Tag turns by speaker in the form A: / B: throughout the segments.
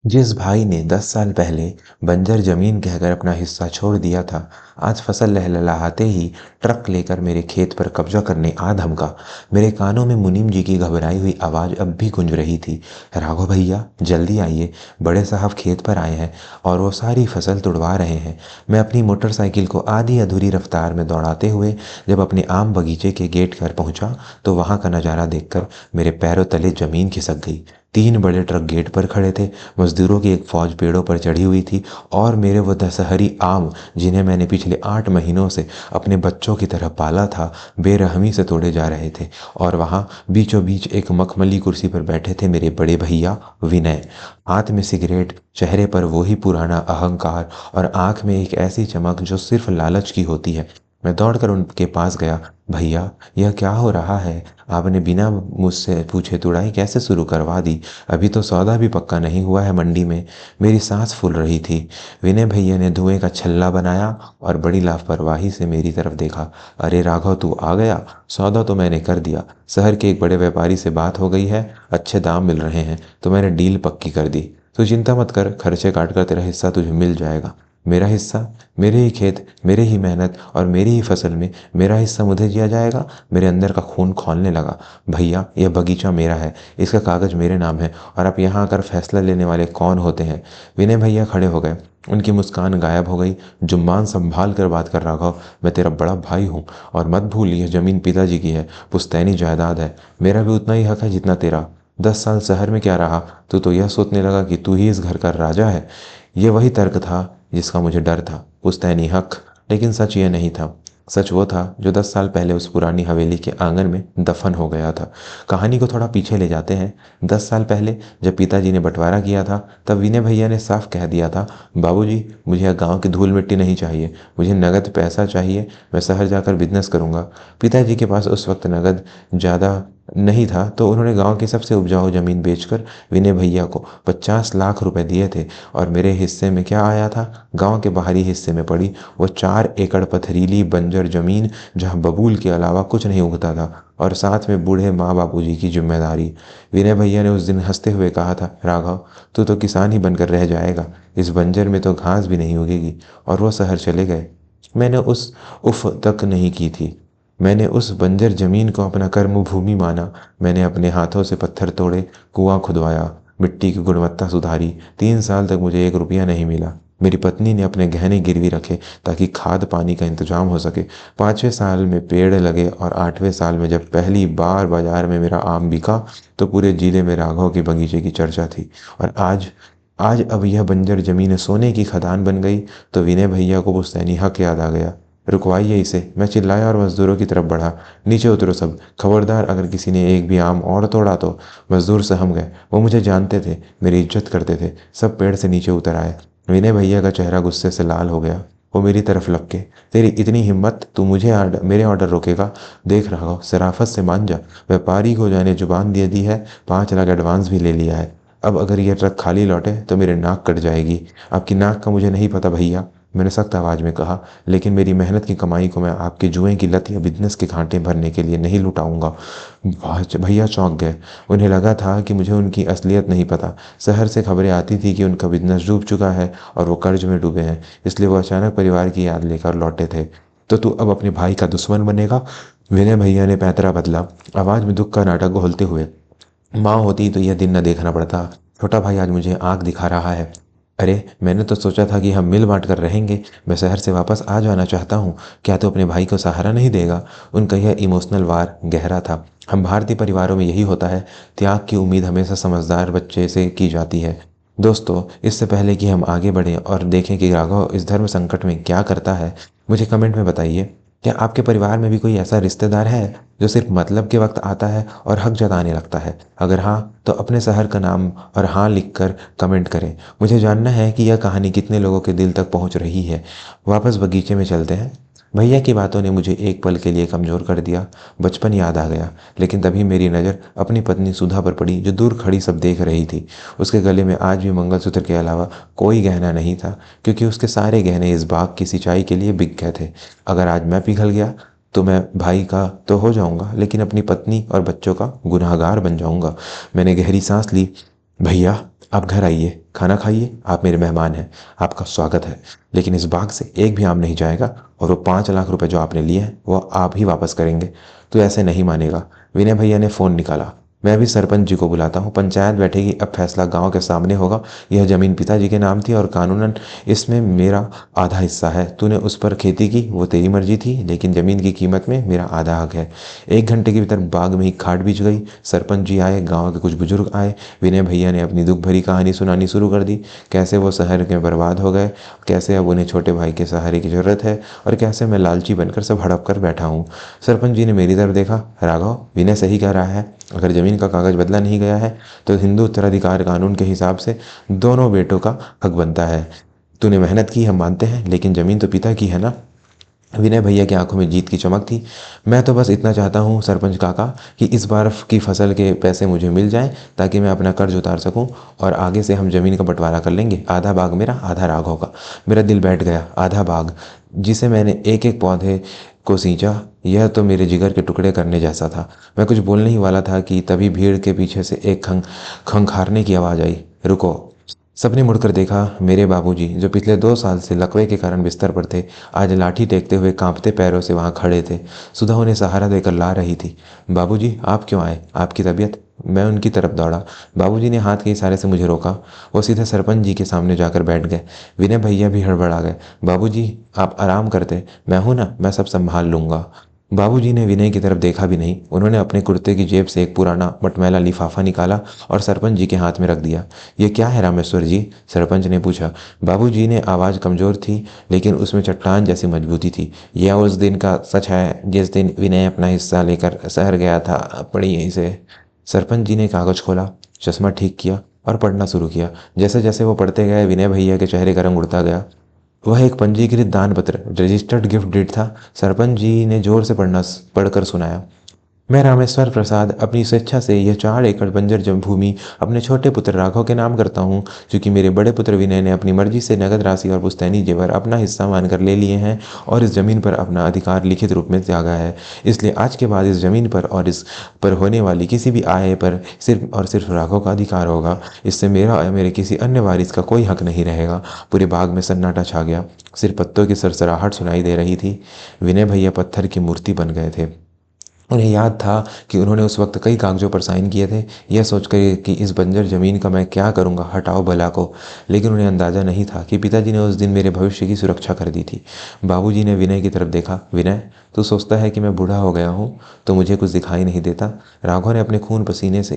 A: जिस भाई ने 10 साल पहले बंजर जमीन कहकर अपना हिस्सा छोड़ दिया था, आज फसल लहलहाते ही ट्रक लेकर मेरे खेत पर कब्जा करने आ धमका। मेरे कानों में मुनीम जी की घबराई हुई आवाज अब भी गूंज रही थी। राघव भैया, जल्दी आइए, बड़े साहब खेत पर आए हैं और वो सारी फसल तुड़वा रहे हैं। मैं अपनी मोटरसाइकिल को आधी अधूरी रफ्तार में दौड़ाते हुए जब अपने आम बगीचे के गेट पर पहुंचा, तो वहां का नजारा देखकर मेरे पैरों तले जमीन खिसक गई। 3 बड़े ट्रक गेट पर खड़े थे, मजदूरों की एक फौज पेड़ों पर चढ़ी हुई थी और मेरे वो दशहरी आम, जिन्हें मैंने पिछले 8 महीनों से अपने बच्चों की तरह पाला था, बेरहमी से तोड़े जा रहे थे। और वहाँ बीचों बीच एक मखमली कुर्सी पर बैठे थे मेरे बड़े भैया विनय। हाथ में सिगरेट, चेहरे पर वही पुराना अहंकार और आंख में एक ऐसी चमक जो सिर्फ लालच की होती है। मैं दौड़कर उनके पास गया। भैया, यह क्या हो रहा है? आपने बिना मुझसे पूछे तुड़ाई कैसे शुरू करवा दी? अभी तो सौदा भी पक्का नहीं हुआ है मंडी में। मेरी सांस फूल रही थी। विनय भैया ने धुएं का छल्ला बनाया और बड़ी लापरवाही से मेरी तरफ देखा। अरे राघव, तू आ गया? सौदा तो मैंने कर दिया। शहर के एक बड़े व्यापारी से बात हो गई है, अच्छे दाम मिल रहे हैं, तो मैंने डील पक्की कर दी। तू चिंता मत कर, खर्चे काट कर तेरा हिस्सा तुझे मिल जाएगा। मेरा हिस्सा? मेरे ही खेत, मेरे ही मेहनत और मेरी ही फसल में मेरा हिस्सा मुझे दिया जाएगा? मेरे अंदर का खून खौलने लगा। भैया, यह बगीचा मेरा है, इसका कागज मेरे नाम है, और आप यहाँ आकर फैसला लेने वाले कौन होते हैं? विनय भैया खड़े हो गए। उनकी मुस्कान गायब हो गई। जुम्मान संभाल कर बात कर, राघव, मैं तेरा बड़ा भाई हूँ, और मत भूल, यह जमीन पिताजी की है, पुश्तैनी जायदाद है। मेरा भी उतना ही हक है जितना तेरा। 10 साल शहर में क्या रहा, तू तो यह सोचने लगा कि तू ही इस घर का राजा है। ये वही तर्क था जिसका मुझे डर था, पुश्तैनी हक। लेकिन सच ये नहीं था। सच वो था जो 10 साल पहले उस पुरानी हवेली के आंगन में दफन हो गया था। कहानी को थोड़ा पीछे ले जाते हैं। 10 साल पहले जब पिताजी ने बंटवारा किया था, तब विनय भैया ने साफ कह दिया था, बाबूजी, मुझे यह गांव की धूल मिट्टी नहीं चाहिए, मुझे नगद पैसा चाहिए, मैं शहर जाकर बिजनेस करूंगा। पिताजी के पास उस वक्त नगद ज़्यादा नहीं था, तो उन्होंने गांव की सबसे उपजाऊ जमीन बेचकर विनय भैया को 50 लाख रुपए दिए थे। और मेरे हिस्से में क्या आया था? गांव के बाहरी हिस्से में पड़ी वो 4 एकड़ पथरीली बंजर जमीन, जहां बबूल के अलावा कुछ नहीं उगता था, और साथ में बूढ़े माँ बापूजी की जिम्मेदारी। विनय भैया ने उस दिन हंसते हुए कहा था, राघव, तू तो किसान ही बनकर रह जाएगा, इस बंजर में तो घास भी नहीं उगेगी। और वो शहर चले गए। मैंने उस उफ तक नहीं की थी। मैंने उस बंजर जमीन को अपना कर्म भूमि माना। मैंने अपने हाथों से पत्थर तोड़े, कुआं खुदवाया, मिट्टी की गुणवत्ता सुधारी। 3 साल तक मुझे 1 रुपया नहीं मिला। मेरी पत्नी ने अपने गहने गिरवी रखे ताकि खाद पानी का इंतजाम हो सके। 5वें साल में पेड़ लगे, और 8वें साल में जब पहली बार बाजार में मेरा आम बिका, तो पूरे जिले में राघव के बगीचे की चर्चा थी। और आज आज अब यह बंजर जमीन सोने की खदान बन गई, तो विनय भैया को पुश्तैनी हक याद आ गया। रुकवाइए इसे, मैं चिल्लाया और मजदूरों की तरफ बढ़ा। नीचे उतरो सब, खबरदार, अगर किसी ने एक भी आम और तोड़ा तो। मजदूर सहम गए। वो मुझे जानते थे, मेरी इज्जत करते थे। सब पेड़ से नीचे उतर आए। विनय भैया का चेहरा गुस्से से लाल हो गया। वो मेरी तरफ लपके। तेरी इतनी हिम्मत, तू मुझे मेरे ऑर्डर रोकेगा? देख रहा हो, शराफत से मान जा। व्यापारी को जाने जुबान दे दी है, 5 लाख एडवांस भी ले लिया है। अब अगर यह ट्रक खाली लौटे तो मेरे नाक कट जाएगी। आपकी नाक का मुझे नहीं पता भैया, मैंने सख्त आवाज में कहा, लेकिन मेरी मेहनत की कमाई को मैं आपके जुए की लत या बिजनेस के घाटे भरने के लिए नहीं लुटाऊंगा। भैया चौंक गए। उन्हें लगा था कि मुझे उनकी असलियत नहीं पता। शहर से खबरें आती थी कि उनका बिजनेस डूब चुका है और वो कर्ज में डूबे हैं, इसलिए वो अचानक परिवार की याद लेकर लौटे थे। तो तू अब अपने भाई का दुश्मन बनेगा? विनय भैया ने पैंतरा बदला, आवाज में दुख का नाटक घोलते हुए। माँ होती तो यह दिन न देखना पड़ता। छोटा भाई आज मुझे आंख दिखा रहा है। अरे, मैंने तो सोचा था कि हम मिल बांट कर रहेंगे। मैं शहर से वापस आ जाना चाहता हूँ। क्या तू अपने भाई को सहारा नहीं देगा? उनका यह इमोशनल वार गहरा था। हम भारतीय परिवारों में यही होता है, त्याग की उम्मीद हमेशा समझदार बच्चे से की जाती है। दोस्तों, इससे पहले कि हम आगे बढ़ें और देखें कि राघव इस धर्म संकट में क्या करता है, मुझे कमेंट में बताइए, क्या आपके परिवार में भी कोई ऐसा रिश्तेदार है जो सिर्फ मतलब के वक्त आता है और हक जताने लगता है? अगर हाँ, तो अपने शहर का नाम और हाँ लिखकर कमेंट करें। मुझे जानना है कि यह कहानी कितने लोगों के दिल तक पहुंच रही है। वापस बगीचे में चलते हैं। भैया की बातों ने मुझे एक पल के लिए कमज़ोर कर दिया। बचपन याद आ गया। लेकिन तभी मेरी नज़र अपनी पत्नी सुधा पर पड़ी, जो दूर खड़ी सब देख रही थी। उसके गले में आज भी मंगलसूत्र के अलावा कोई गहना नहीं था, क्योंकि उसके सारे गहने इस बाग की सिंचाई के लिए बिक गए थे। अगर आज मैं पिघल गया तो मैं भाई का तो हो जाऊंगा, लेकिन अपनी पत्नी और बच्चों का गुनहगार बन जाऊंगा। मैंने गहरी सांस ली। भैया, आप घर आइए, खाना खाइए, आप मेरे मेहमान हैं, आपका स्वागत है। लेकिन इस बाग से एक भी आम नहीं जाएगा और वो 5 लाख रुपए जो आपने लिए हैं वो आप ही वापस करेंगे। तो ऐसे नहीं मानेगा। विनय भैया ने फ़ोन निकाला। मैं भी सरपंच जी को बुलाता हूँ, पंचायत बैठेगी, अब फैसला गांव के सामने होगा। यह जमीन पिताजी के नाम थी और कानूनन इसमें मेरा आधा हिस्सा है। तूने उस पर खेती की वो तेरी मर्जी थी, लेकिन जमीन की कीमत में मेरा आधा हक है। 1 घंटे के भीतर बाग में ही खाट बिछ गई। सरपंच जी आए, गांव के कुछ बुजुर्ग आए। विनय भैया ने अपनी दुख भरी कहानी सुनानी शुरू कर दी। कैसे वो शहर में बर्बाद हो गए, कैसे अब उन्हें छोटे भाई के सहारे की जरूरत है, और कैसे मैं लालची बनकर सब हड़प कर बैठा हूँ। सरपंच जी ने मेरी तरफ देखा। राघव, विनय सही कह रहा है। अगर जमीन का कागज बदला नहीं गया है तो हिंदू उत्तराधिकार कानून के हिसाब से दोनों बेटों का हक बनता है। तूने मेहनत की, हम मानते हैं, लेकिन जमीन तो पिता की है ना। विनय भैया की आंखों में जीत की चमक थी। मैं तो बस इतना चाहता हूँ सरपंच काका कि इस बार की फसल के पैसे मुझे मिल जाएं, ताकि मैं अपना कर्ज उतार सकूं, और आगे से हम जमीन का बंटवारा कर लेंगे। आधा बाग मेरा, आधा राघव का। मेरा दिल बैठ गया। आधा बाग जिसे मैंने एक एक पौधे को सींचा, यह तो मेरे जिगर के टुकड़े करने जैसा था। मैं कुछ बोलने ही वाला था कि तभी भीड़ के पीछे से एक खंखारने की आवाज़ आई। रुको। सबने मुड़कर देखा। मेरे बाबूजी, जो पिछले 2 साल से लकवे के कारण बिस्तर पर थे, आज लाठी टेकते हुए कांपते पैरों से वहां खड़े थे। सुधा उन्हें सहारा देकर ला रही थी। बाबूजी, आप क्यों आए? आपकी तबीयत? मैं उनकी तरफ दौड़ा। बाबूजी ने हाथ के इशारे से मुझे रोका। वो सीधे सरपंच जी के सामने जाकर बैठ गए। विनय भैया भी हड़बड़ा गए। बाबूजी, आप आराम करते, मैं हूं ना, मैं सब संभाल लूंगा। बाबूजी ने विनय की तरफ देखा भी नहीं। उन्होंने अपने कुर्ते की जेब से एक पुराना मटमैला लिफाफा निकाला और सरपंच जी के हाथ में रख दिया। ये क्या है रामेश्वर जी? सरपंच ने पूछा। बाबूजी ने आवाज़ कमज़ोर थी, लेकिन उसमें चट्टान जैसी मजबूती थी। यह उस दिन का सच है जिस दिन विनय अपना हिस्सा लेकर शहर गया था अपनी यहीं से। सरपंच जी ने कागज खोला, चश्मा ठीक किया और पढ़ना शुरू किया। जैसे जैसे वो पढ़ते गए, विनय भैया के चेहरे का रंग उड़ता गया। वह एक पंजीकृत दान पत्र, रजिस्टर्ड गिफ्ट डीड था। सरपंच जी ने जोर से पढ़कर सुनाया। मैं रामेश्वर प्रसाद अपनी स्वेच्छा से यह 4 एकड़ बंजर भूमि अपने छोटे पुत्र राघव के नाम करता हूँ। क्योंकि मेरे बड़े पुत्र विनय ने अपनी मर्जी से नगद राशि और पुश्तैनी जेवर अपना हिस्सा मानकर ले लिए हैं और इस जमीन पर अपना अधिकार लिखित रूप में त्यागा है। इसलिए आज के बाद इस जमीन पर और इस पर होने वाली किसी भी आय पर सिर्फ और सिर्फ राघव का अधिकार होगा। इससे मेरा या मेरे किसी अन्य वारिस का कोई हक नहीं रहेगा। पूरे बाग में सन्नाटा छा गया। सिर्फ पत्तों की सरसराहट सुनाई दे रही थी। विनय भैया पत्थर की मूर्ति बन गए थे। उन्हें याद था कि उन्होंने उस वक्त कई कागजों पर साइन किए थे, यह सोचकर कि इस बंजर जमीन का मैं क्या करूंगा, हटाओ भला को। लेकिन उन्हें अंदाजा नहीं था कि पिताजी ने उस दिन मेरे भविष्य की सुरक्षा कर दी थी। बाबूजी ने विनय की तरफ देखा। विनय, तू सोचता है कि मैं बूढ़ा हो गया हूँ तो मुझे कुछ दिखाई नहीं देता? राघव ने अपने खून पसीने से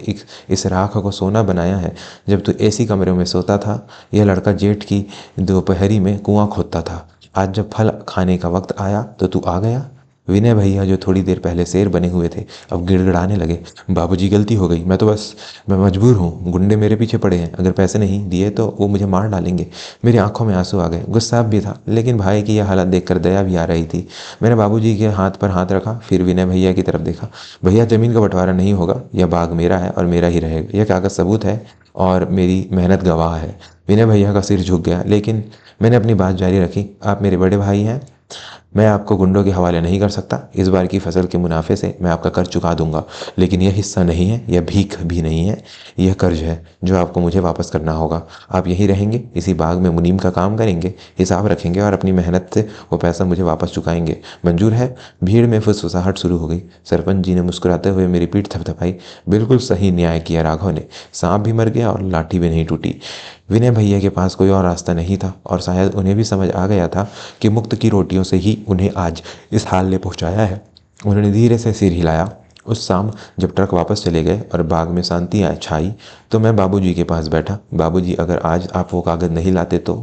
A: इस राख को सोना बनाया है। जब तू एसी कमरे में सोता था, यह लड़का जेठ की दोपहरी में कुआं खोदता था। आज जब फल खाने का वक्त आया तो तू आ गया। विनय भैया, जो थोड़ी देर पहले शेर बने हुए थे, अब गिड़गिड़ाने लगे। बाबूजी, गलती हो गई। मैं मजबूर हूँ। गुंडे मेरे पीछे पड़े हैं। अगर पैसे नहीं दिए तो वो मुझे मार डालेंगे। मेरी आंखों में आंसू आ गए। गुस्सा भी था, लेकिन भाई की यह हालत देखकर दया भी आ रही थी। मैंने बाबूजी के हाथ पर हाथ रखा, फिर विनय भैया की तरफ देखा। भैया, जमीन का बंटवारा नहीं होगा। यह बाग मेरा है और मेरा ही रहेगा। यह कागज सबूत है और मेरी मेहनत गवाह है। विनय भैया का सिर झुक गया, लेकिन मैंने अपनी बात जारी रखी। आप मेरे बड़े भाई हैं। मैं आपको गुंडों के हवाले नहीं कर सकता। इस बार की फसल के मुनाफे से मैं आपका कर्ज चुका दूंगा, लेकिन यह हिस्सा नहीं है, यह भीख भी नहीं है। यह कर्ज है जो आपको मुझे वापस करना होगा। आप यहीं रहेंगे, इसी बाग में मुनीम का काम करेंगे, हिसाब रखेंगे और अपनी मेहनत से वो पैसा मुझे वापस चुकाएंगे। मंजूर है? भीड़ में फुसफुसाहट शुरू हो गई। सरपंच जी ने मुस्कुराते हुए मेरी पीठ थपथपाई। बिल्कुल सही न्याय किया राघव ने। सांप भी मर गया और लाठी भी नहीं टूटी। विनय भैया के पास कोई और रास्ता नहीं था, और शायद उन्हें भी समझ आ गया था कि मुक्त की रोटियों से ही उन्हें आज इस हाल ने पहुंचाया है। उन्होंने धीरे से सिर हिलाया। उस शाम जब ट्रक वापस चले गए और बाग में शांति छाई, तो मैं बाबूजी के पास बैठा। बाबूजी, अगर आज आप वो कागज़ नहीं लाते तो?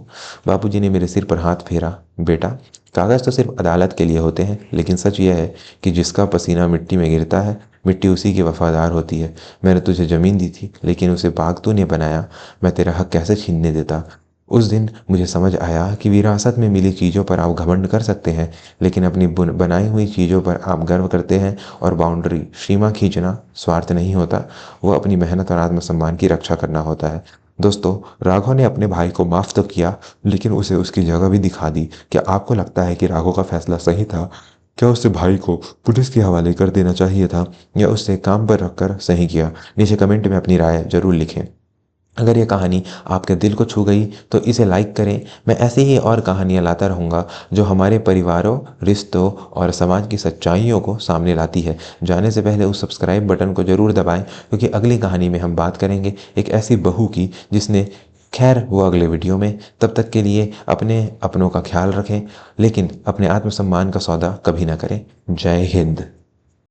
A: बाबूजी ने मेरे सिर पर हाथ फेरा। बेटा, कागज़ तो सिर्फ अदालत के लिए होते हैं, लेकिन सच यह है कि जिसका पसीना मिट्टी में गिरता है, मिट्टी उसी की वफादार होती है। मैंने तुझे ज़मीन दी थी, लेकिन उसे बाग तूने बनाया। मैं तेरा हक कैसे छीनने देता? उस दिन मुझे समझ आया कि विरासत में मिली चीज़ों पर आप घमंड कर सकते हैं, लेकिन अपनी बनाई हुई चीज़ों पर आप गर्व करते हैं। और बाउंड्री, सीमा खींचना स्वार्थ नहीं होता, वो अपनी मेहनत और आत्मसम्मान की रक्षा करना होता है। दोस्तों, राघव ने अपने भाई को माफ़ तो किया, लेकिन उसे उसकी जगह भी दिखा दी। क्या आपको लगता है कि राघव का फैसला सही था? क्या उसे भाई को पुलिस के हवाले कर देना चाहिए था, या उससे काम पर रखकर सही किया? नीचे कमेंट में अपनी राय जरूर लिखें। अगर ये कहानी आपके दिल को छू गई तो इसे लाइक करें। मैं ऐसे ही और कहानियाँ लाता रहूँगा जो हमारे परिवारों, रिश्तों और समाज की सच्चाइयों को सामने लाती है। जाने से पहले उस सब्सक्राइब बटन को ज़रूर दबाएं, क्योंकि अगली कहानी में हम बात करेंगे एक ऐसी बहू की जिसने, खैर वो अगले वीडियो में। तब तक के लिए अपने अपनों का ख्याल रखें, लेकिन अपने आत्मसम्मान का सौदा कभी ना करें। जय हिंद।